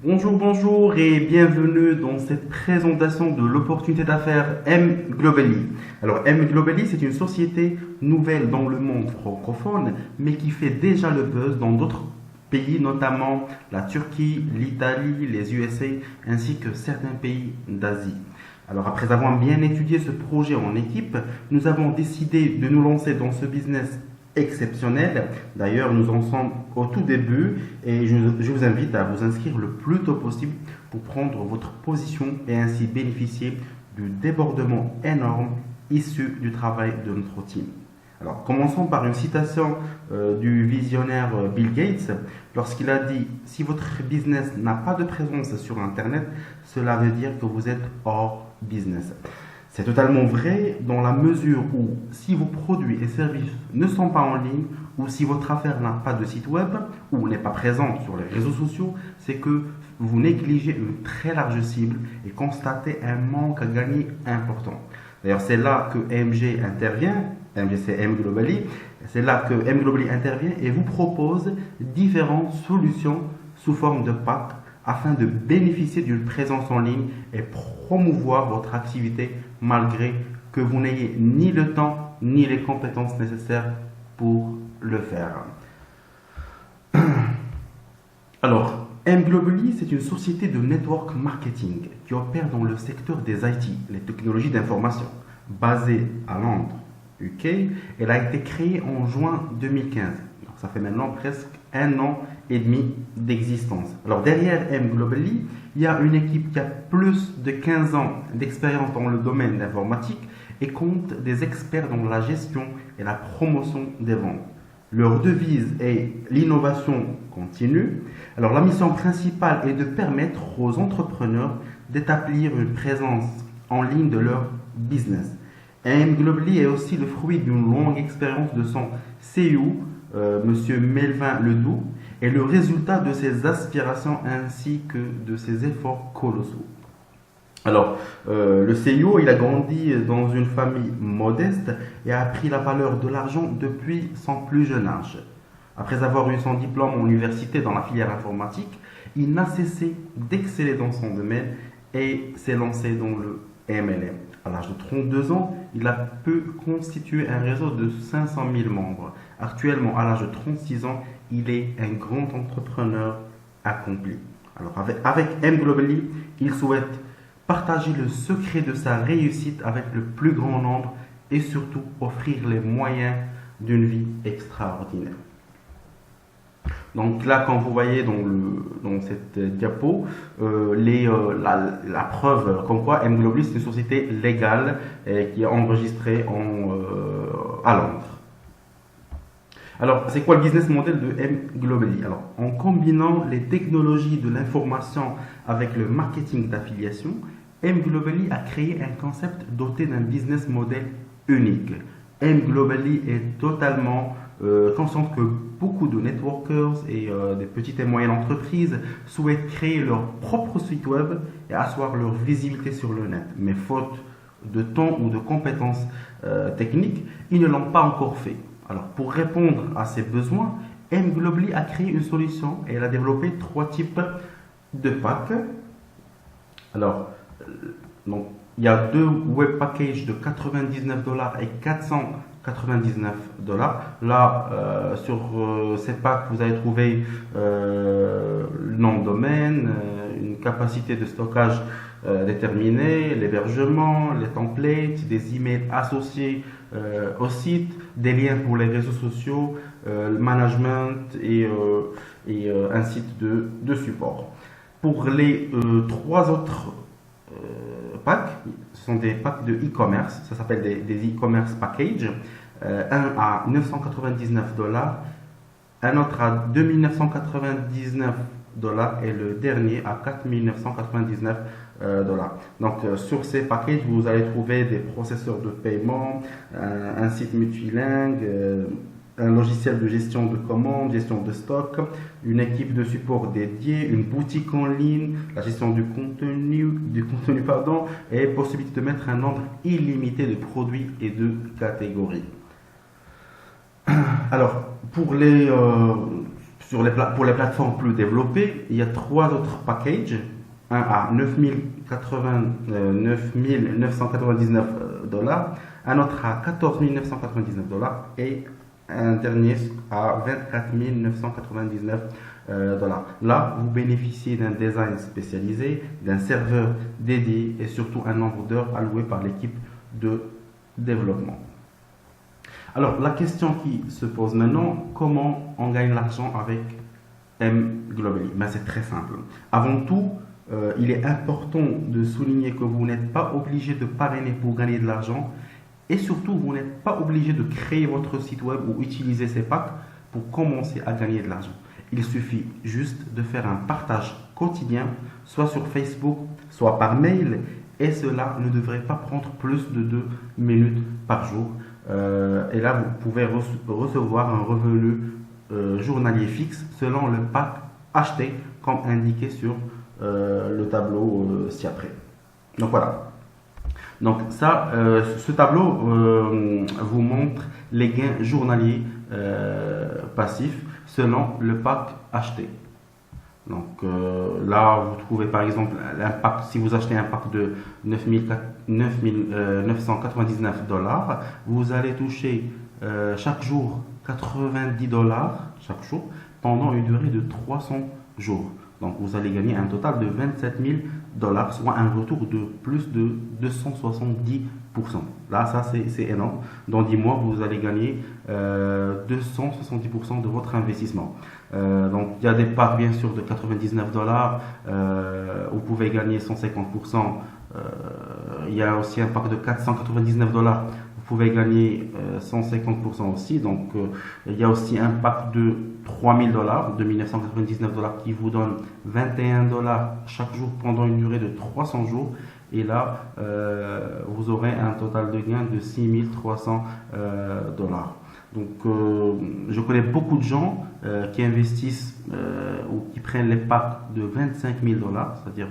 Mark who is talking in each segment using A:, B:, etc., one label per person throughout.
A: Bonjour, bonjour et bienvenue dans cette présentation de l'opportunité d'affaires M Globally. Alors M Globally, c'est une société nouvelle dans le monde francophone, mais qui fait déjà le buzz dans d'autres pays, notamment la Turquie, l'Italie, les USA, ainsi que certains pays d'Asie. Alors après avoir bien étudié ce projet en équipe, nous avons décidé de nous lancer dans ce business exceptionnel. D'ailleurs, nous en sommes au tout début et je vous invite à vous inscrire le plus tôt possible pour prendre votre position et ainsi bénéficier du débordement énorme issu du travail de notre team. Alors, commençons par une citation du visionnaire Bill Gates lorsqu'il a dit: si votre business n'a pas de présence sur Internet, cela veut dire que vous êtes hors business. C'est totalement vrai dans la mesure où si vos produits et services ne sont pas en ligne ou si votre affaire n'a pas de site web ou n'est pas présente sur les réseaux sociaux, c'est que vous négligez une très large cible et constatez un manque à gagner important. D'ailleurs, c'est là que MG intervient. MG, c'est M Globally. C'est là que M Globally intervient et vous propose différentes solutions sous forme de pack afin de bénéficier d'une présence en ligne et promouvoir votre activité malgré que vous n'ayez ni le temps ni les compétences nécessaires pour le faire. Alors, M Globally, c'est une société de network marketing qui opère dans le secteur des IT, les technologies d'information, basée à Londres, UK. Elle a été créée en juin 2015. Donc, ça fait maintenant presque un an et demi d'existence. Alors derrière M Globally, il y a une équipe qui a plus de 15 ans d'expérience dans le domaine de l'informatique et compte des experts dans la gestion et la promotion des ventes. Leur devise est l'innovation continue. Alors la mission principale est de permettre aux entrepreneurs d'établir une présence en ligne de leur business. M Globally est aussi le fruit d'une longue expérience de son CEO, Monsieur Melvin Ledoux, et le résultat de ses aspirations ainsi que de ses efforts colossaux. Alors, le CEO, il a grandi dans une famille modeste et a appris la valeur de l'argent depuis son plus jeune âge. Après avoir eu son diplôme en université dans la filière informatique, il n'a cessé d'exceller dans son domaine et s'est lancé dans le MLM. À l'âge de 32 ans, il a pu constituer un réseau de 500 000 membres. Actuellement, à l'âge de 36 ans, il est un grand entrepreneur accompli. Alors, avec M Globally, il souhaite partager le secret de sa réussite avec le plus grand nombre et surtout offrir les moyens d'une vie extraordinaire. Donc là, quand vous voyez dans cette diapo, la preuve comme quoi M Globally, c'est une société légale qui est enregistrée à Londres. Alors, c'est quoi le business model de M Globally? Alors, en combinant les technologies de l'information avec le marketing d'affiliation, M Globally a créé un concept doté d'un business model unique. M Globally est totalement consciente que beaucoup de networkers et des petites et moyennes entreprises souhaitent créer leur propre site web et asseoir leur visibilité sur le net. Mais faute de temps ou de compétences techniques, ils ne l'ont pas encore fait. Alors, pour répondre à ces besoins, M Globally a créé une solution et elle a développé 3 types de packs. Alors, donc, il y a 2 web packages de 99 dollars et 499 dollars. Là, sur ces packs, vous allez trouver le nom de domaine, une capacité de stockage déterminée, l'hébergement, les templates, des emails associés au site, des liens pour les réseaux sociaux, le management et un site de support. Pour les 3 autres packs, ce sont des packs de e-commerce, ça s'appelle des e-commerce packages. Un à 999 dollars, un autre à 2999 dollars et le dernier à 4999 dollars. Donc sur ces packages, vous allez trouver des processeurs de paiement, un site multilingue, un logiciel de gestion de commandes, gestion de stock, une équipe de support dédiée, une boutique en ligne, la gestion du contenu, et possibilité de mettre un nombre illimité de produits et de catégories. Alors, Pour les plateformes plus développées, il y a trois autres packages. Un à 999 dollars, un autre à 14 999 dollars et un dernier à 24 999 dollars. Là, vous bénéficiez d'un design spécialisé, d'un serveur dédié et surtout un nombre d'heures allouées par l'équipe de développement. Alors, la question qui se pose maintenant, comment on gagne l'argent avec mGlobally? Ben, c'est très simple. Avant tout, il est important de souligner que vous n'êtes pas obligé de parrainer pour gagner de l'argent et surtout, vous n'êtes pas obligé de créer votre site web ou utiliser ces packs pour commencer à gagner de l'argent. Il suffit juste de faire un partage quotidien, soit sur Facebook, soit par mail, et cela ne devrait pas prendre plus de 2 minutes par jour. Et là, vous pouvez recevoir un revenu journalier fixe selon le pack acheté, comme indiqué sur le tableau ci-après. Donc voilà. Donc ça, ce tableau vous montre les gains journaliers passifs selon le pack acheté. Donc là, vous trouvez par exemple l'impact, si vous achetez un pack de 9 999 dollars, vous allez toucher chaque jour 90 dollars chaque jour pendant une durée de 300 jours. Donc vous allez gagner un total de 27 000 dollars, soit un retour de plus de 270%. Là, ça c'est énorme. Dans 10 mois, vous allez gagner 270% de votre investissement. Donc il y a des packs bien sûr de 99 dollars, vous pouvez gagner 150%. Il y a aussi un pack de 499 dollars, vous pouvez gagner 150% aussi. Donc il y a aussi un pack de 3000 dollars, de 1999 dollars qui vous donne 21 dollars chaque jour pendant une durée de 300 jours. Et là, vous aurez un total de gain de 6300 dollars. Donc, je connais beaucoup de gens qui investissent ou qui prennent les packs de 25 000 dollars, c'est-à-dire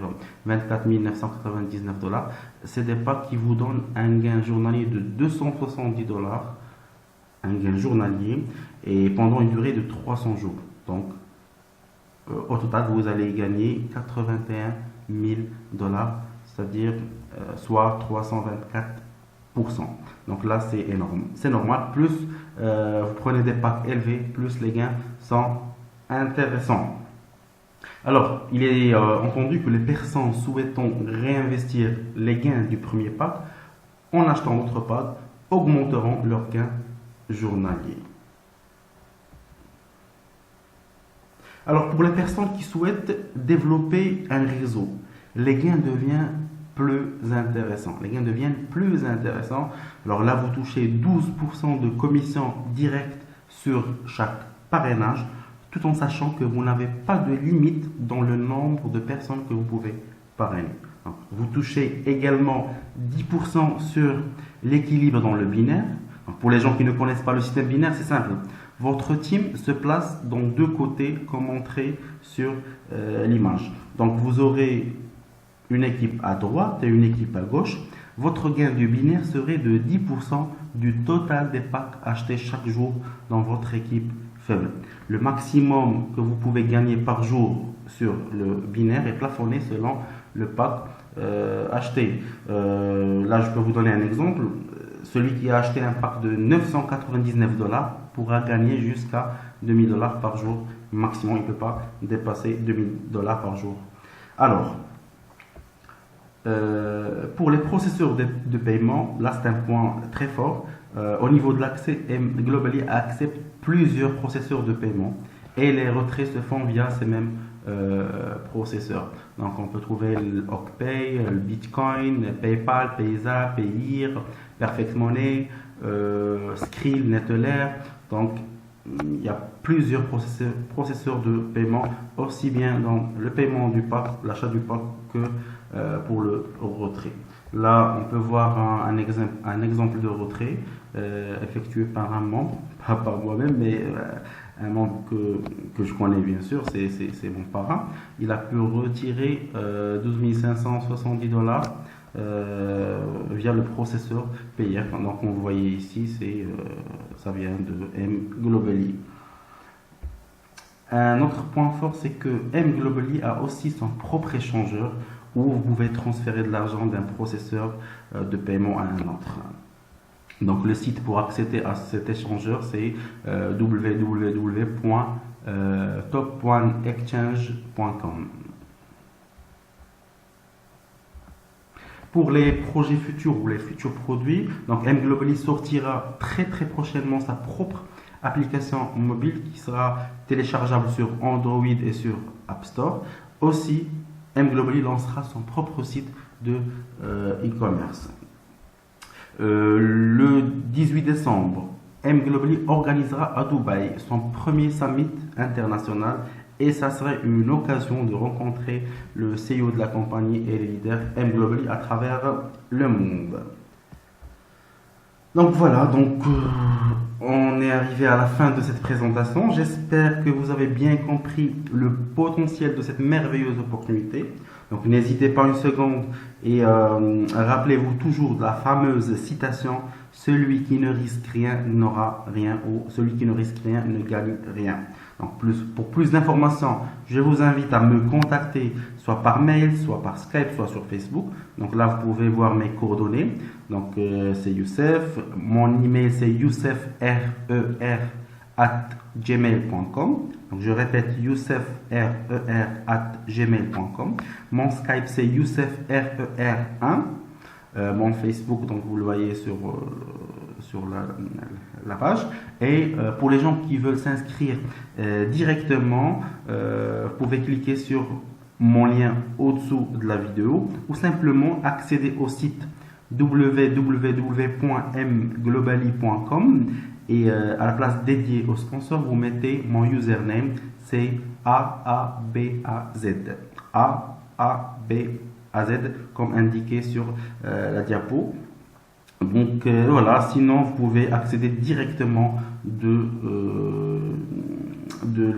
A: 24 999 dollars. C'est des packs qui vous donnent un gain journalier de 270 dollars, un gain journalier, et pendant une durée de 300 jours. Donc, au total, vous allez gagner 81 000 dollars, c'est-à-dire soit 324%. Donc là, c'est énorme. C'est normal. Plus vous prenez des packs élevés, plus les gains sont intéressants. Alors, il est entendu que les personnes souhaitant réinvestir les gains du premier pack en achetant d'autres packs augmenteront leurs gains journaliers. Alors, pour les personnes qui souhaitent développer un réseau, les gains deviennent plus intéressants. Les gains deviennent plus intéressants. Alors là, vous touchez 12% de commission directe sur chaque parrainage, tout en sachant que vous n'avez pas de limite dans le nombre de personnes que vous pouvez parrainer. Donc, vous touchez également 10% sur l'équilibre dans le binaire. Donc, pour les gens qui ne connaissent pas le système binaire, c'est simple. Votre team se place dans deux côtés comme montré sur l'image. Donc vous aurez une équipe à droite et une équipe à gauche. Votre gain du binaire serait de 10% du total des packs achetés chaque jour dans votre équipe faible. Le maximum que vous pouvez gagner par jour sur le binaire est plafonné selon le pack acheté. Là, je peux vous donner un exemple. Celui qui a acheté un pack de 999 dollars pourra gagner jusqu'à 2000 dollars par jour maximum. Il ne peut pas dépasser 2000 dollars par jour. Alors, pour les processeurs de paiement, là c'est un point très fort. Au niveau de l'accès, mGlobally accepte plusieurs processeurs de paiement et les retraits se font via ces mêmes processeurs. Donc on peut trouver le OkPay, le Bitcoin, PayPal, Payza, Payeer, Perfect Money, Skrill, Neteller. Donc il y a plusieurs processeurs de paiement, aussi bien dans le paiement du pack, l'achat du pack, que pour le retrait. Là, on peut voir un exemple de retrait effectué par un membre, pas par moi-même, mais un membre que je connais bien sûr, c'est mon parrain. Il a pu retirer 12 570 dollars via le processeur Payeer. Donc, on le voyait ici, ça vient de mGlobally. Un autre point fort, c'est que mGlobally a aussi son propre échangeur où vous pouvez transférer de l'argent d'un processeur de paiement à un autre. Donc le site pour accéder à cet échangeur, c'est www.top1exchange.com. Pour les projets futurs ou les futurs produits, donc mGlobally sortira très prochainement sa propre application mobile qui sera téléchargeable sur Android et sur App Store. Aussi, mGlobally lancera son propre site de e-commerce. Le 18 décembre, mGlobally organisera à Dubaï son premier summit international et ça serait une occasion de rencontrer le CEO de la compagnie et les leaders mGlobally à travers le monde. Donc voilà, on est arrivé à la fin de cette présentation. J'espère que vous avez bien compris le potentiel de cette merveilleuse opportunité. Donc n'hésitez pas une seconde et rappelez-vous toujours de la fameuse citation « Celui qui ne risque rien n'aura rien » ou « Celui qui ne risque rien ne gagne rien ». Donc pour plus d'informations, je vous invite à me contacter soit par mail, soit par Skype, soit sur Facebook. Donc là, vous pouvez voir mes coordonnées. Donc c'est Youssef. Mon email c'est youssefrer@gmail.com. Donc je répète youssefrer@gmail.com. Mon Skype c'est youssefrer1. Mon Facebook, donc vous le voyez sur la page. Et pour les gens qui veulent s'inscrire directement, vous pouvez cliquer sur mon lien au-dessous de la vidéo ou simplement accéder au site www.mglobally.com et à la place dédiée au sponsor, vous mettez mon username, c'est AABAZ. AABAZ comme indiqué sur la diapo. Donc voilà, sinon vous pouvez accéder directement de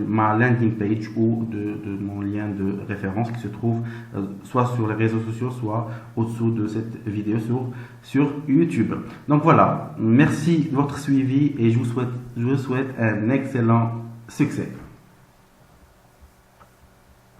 A: ma landing page ou de mon lien de référence qui se trouve soit sur les réseaux sociaux, soit au-dessous de cette vidéo sur YouTube. Donc voilà, merci de votre suivi et je vous souhaite un excellent succès.